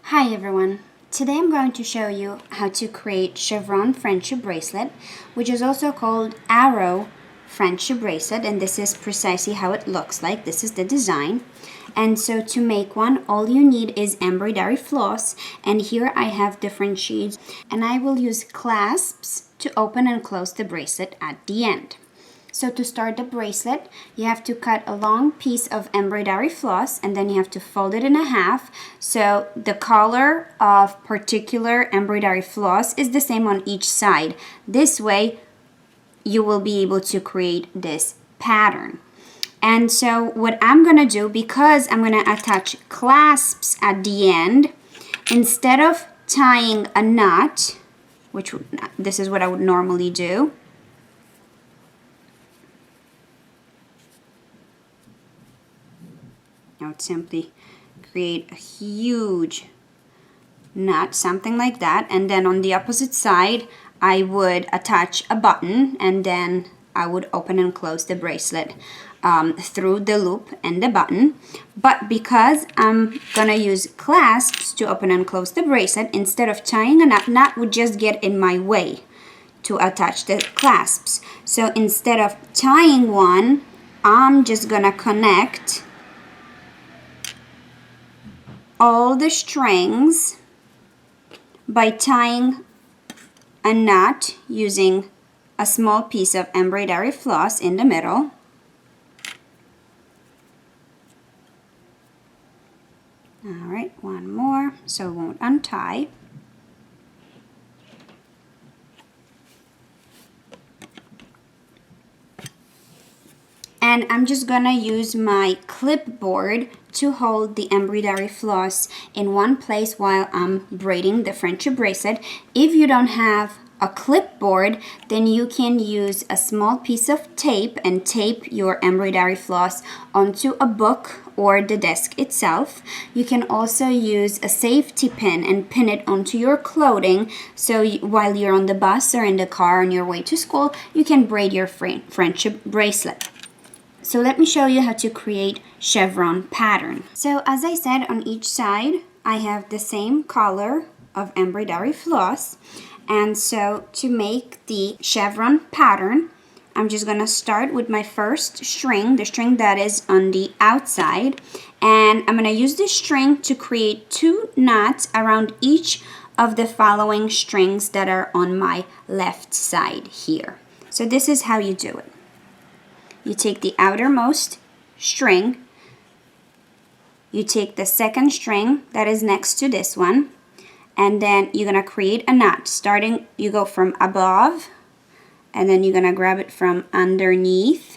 Hi everyone. Today I'm going to show you how to create chevron friendship bracelet, which is also called arrow friendship bracelet, and this is precisely how it looks like. This is the design. And so to make one, all you need is embroidery floss, and here I have different shades, and I will use clasps to open and close the bracelet at the end. So to start the bracelet, you have to cut a long piece of embroidery floss and then you have to fold it in half. So the color of particular embroidery floss is the same on each side. This way, you will be able to create this pattern. And so what I'm gonna do, because I'm gonna attach clasps at the end, instead of tying a knot, which this is what I would normally do, I would simply create a huge knot, something like that, and then on the opposite side I would attach a button, and then I would open and close the bracelet through the loop and the button. But because I'm gonna use clasps to open and close the bracelet, instead of tying a knot would just get in my way to attach the clasps. So instead of tying one, I'm just gonna connect all the strings by tying a knot using a small piece of embroidery floss in the middle. All right, one more so it won't untie. And I'm just gonna use my clipboard to hold the embroidery floss in one place while I'm braiding the friendship bracelet. If you don't have a clipboard, then you can use a small piece of tape and tape your embroidery floss onto a book or the desk itself. You can also use a safety pin and pin it onto your clothing, so while you're on the bus or in the car on your way to school, you can braid your friendship bracelet. So let me show you how to create chevron pattern. So as I said, on each side I have the same color of embroidery floss, and so to make the chevron pattern, I'm just gonna start with my first string, the string that is on the outside, and I'm gonna use this string to create 2 knots around each of the following strings that are on my left side here. So this is how you do it. You take the outermost string, you take the second string that is next to this one, and then you're gonna create a knot. Starting, you go from above, and then you're gonna grab it from underneath,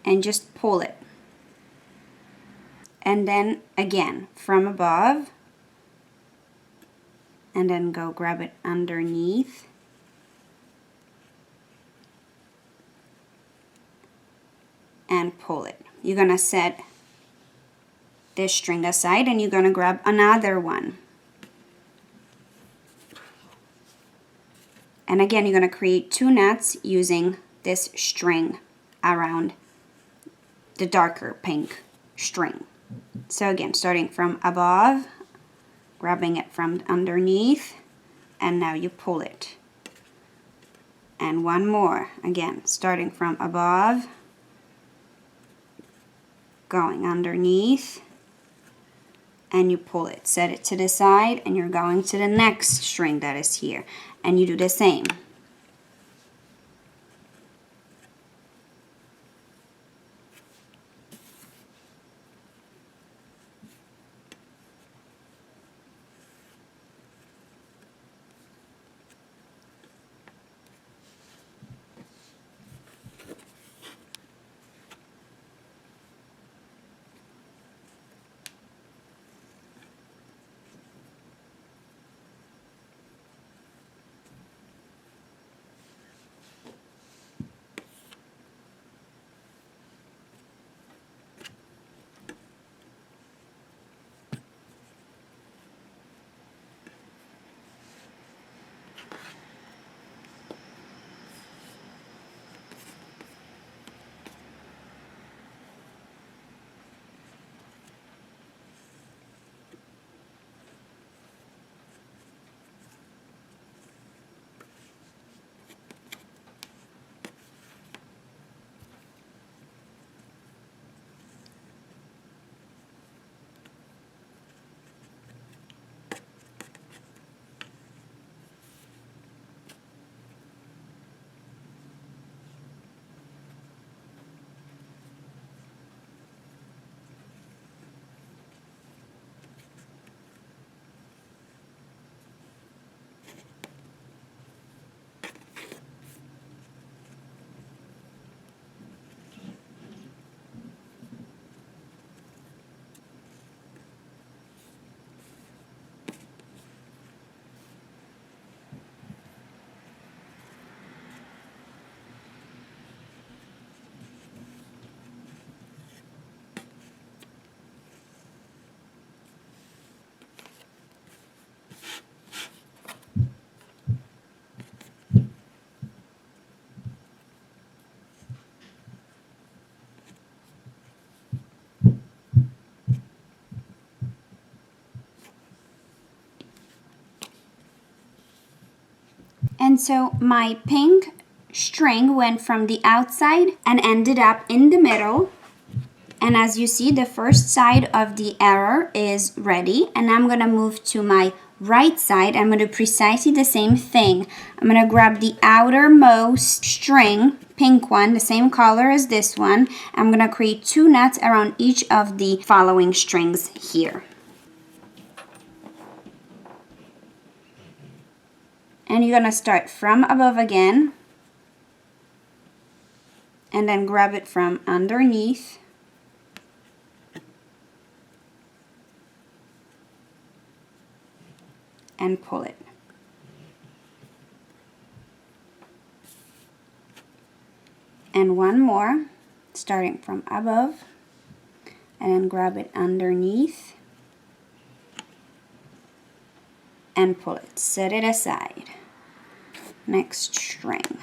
and just pull it. And then again, from above, and then go grab it underneath, and pull it. You're gonna set this string aside and you're gonna grab another one. And again, you're gonna create 2 knots using this string around the darker pink string. So again, starting from above, grabbing it from underneath, and now you pull it. And one more, again, starting from above, going underneath, and you pull it. Set it to the side, and you're going to the next string that is here, and you do the same. And so my pink string went from the outside and ended up in the middle. And as you see, the first side of the arrow is ready. And I'm gonna move to my right side. I'm gonna do precisely the same thing. I'm gonna grab the outermost string, pink one, the same color as this one. I'm gonna create 2 knots around each of the following strings here. And you're gonna start from above again, and then grab it from underneath. And pull it. And one more, starting from above, and then grab it underneath and pull it. Set it aside. Next string.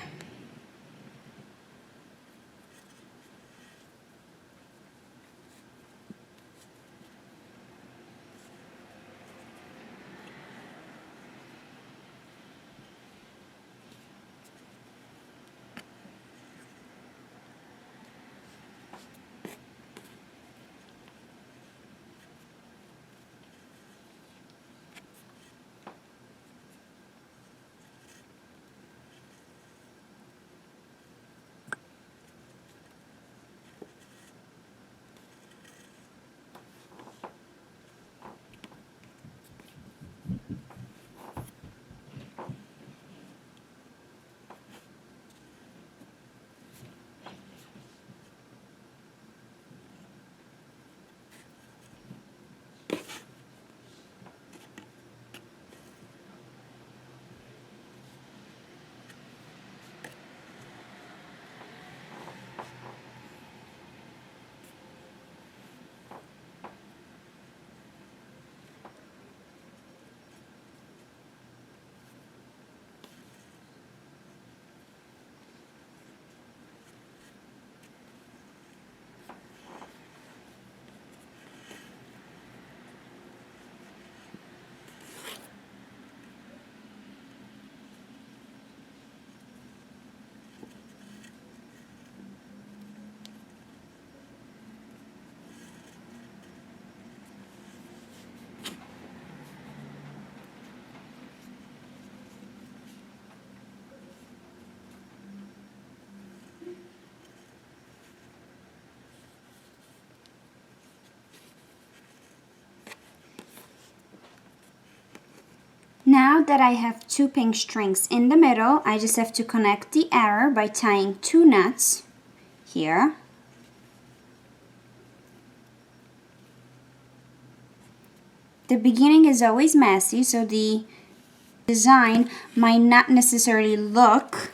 Now that I have 2 pink strings in the middle, I just have to connect the arrow by tying 2 knots here. The beginning is always messy, so the design might not necessarily look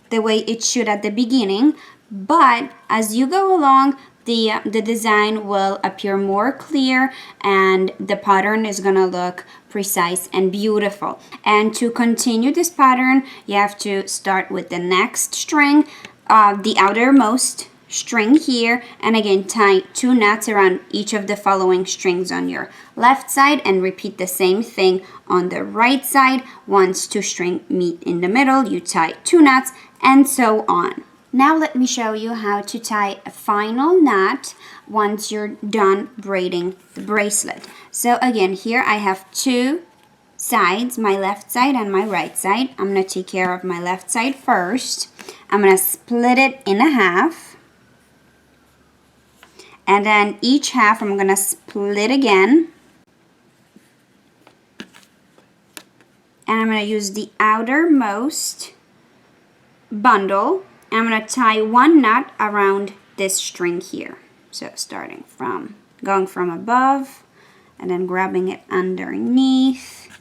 the way it should at the beginning, but as you go along, the design will appear more clear and the pattern is gonna look precise and beautiful. And to continue this pattern, you have to start with the next string, the outermost string here, and again tie 2 knots around each of the following strings on your left side and repeat the same thing on the right side. Once 2 strings meet in the middle, you tie 2 knots and so on. Now let me show you how to tie a final knot once you're done braiding the bracelet. So again, here I have 2 sides, my left side and my right side. I'm gonna take care of my left side first. I'm gonna split it in half. And then each half I'm gonna split again. And I'm gonna use the outermost bundle. I'm going to tie 1 knot around this string here. So starting from, going from above and then grabbing it underneath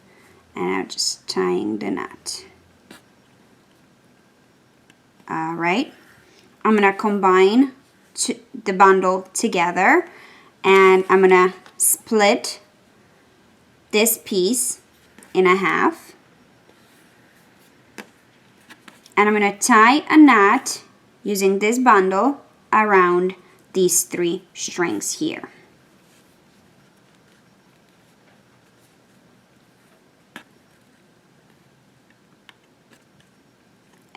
and I'm just tying the knot. All right. I'm going to combine the bundle together and I'm going to split this piece in half. And I'm going to tie a knot using this bundle around these 3 strings here.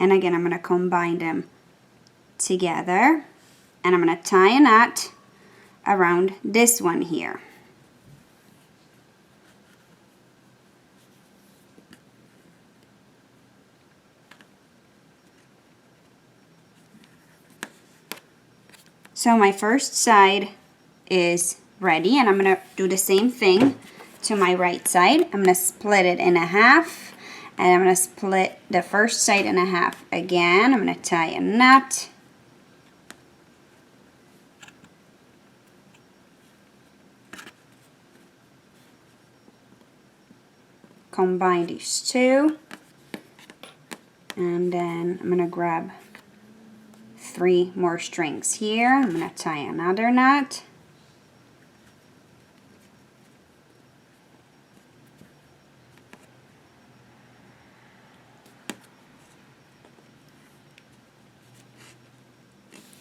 And again, I'm going to combine them together, and I'm going to tie a knot around this one here. So my first side is ready, and I'm going to do the same thing to my right side. I'm going to split it in half, and I'm going to split the first side in half again. I'm going to tie a knot. Combine these two, and then I'm going to grab 3 more strings here. I'm going to tie another knot.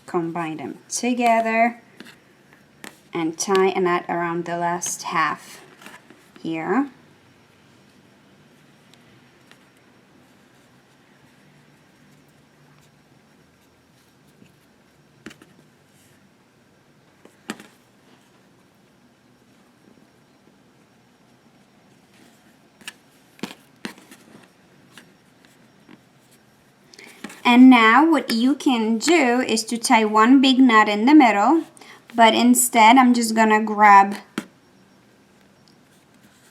Combine them together and tie a knot around the last half here. And now what you can do is to tie one big knot in the middle, but instead I'm just gonna grab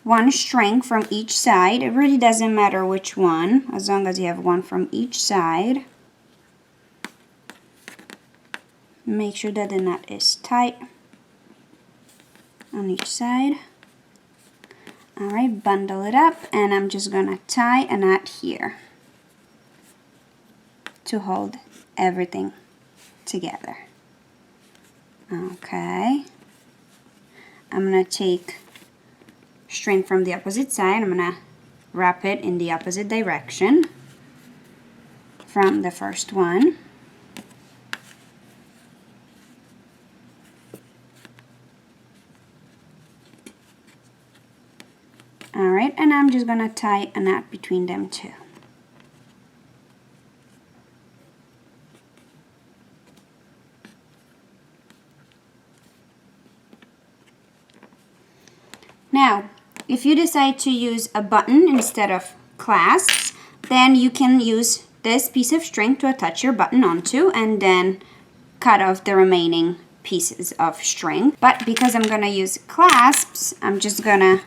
1 string from each side. It really doesn't matter which one, as long as you have 1 from each side. Make sure that the knot is tight on each side. Alright, bundle it up, and I'm just gonna tie a knot here to hold everything together. Okay, I'm gonna take string from the opposite side. I'm gonna wrap it in the opposite direction from the first one. Alright, and I'm just gonna tie a knot between them two. Now, if you decide to use a button instead of clasps, then you can use this piece of string to attach your button onto and then cut off the remaining pieces of string. But because I'm gonna use clasps, I'm just gonna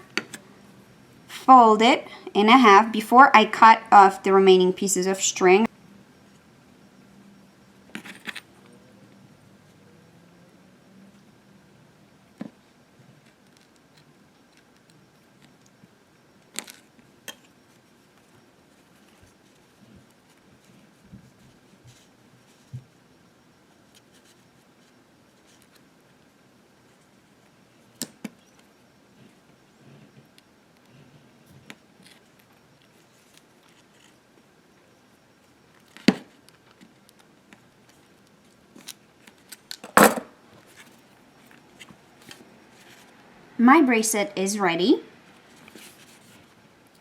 fold it in half before I cut off the remaining pieces of string. My bracelet is ready,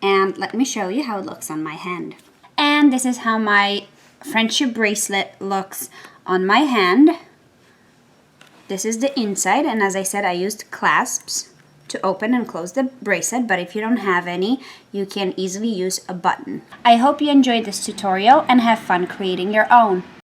and let me show you how it looks on my hand. And this is how my friendship bracelet looks on my hand. This is the inside, and as I said, I used clasps to open and close the bracelet, but if you don't have any, you can easily use a button. I hope you enjoyed this tutorial and have fun creating your own.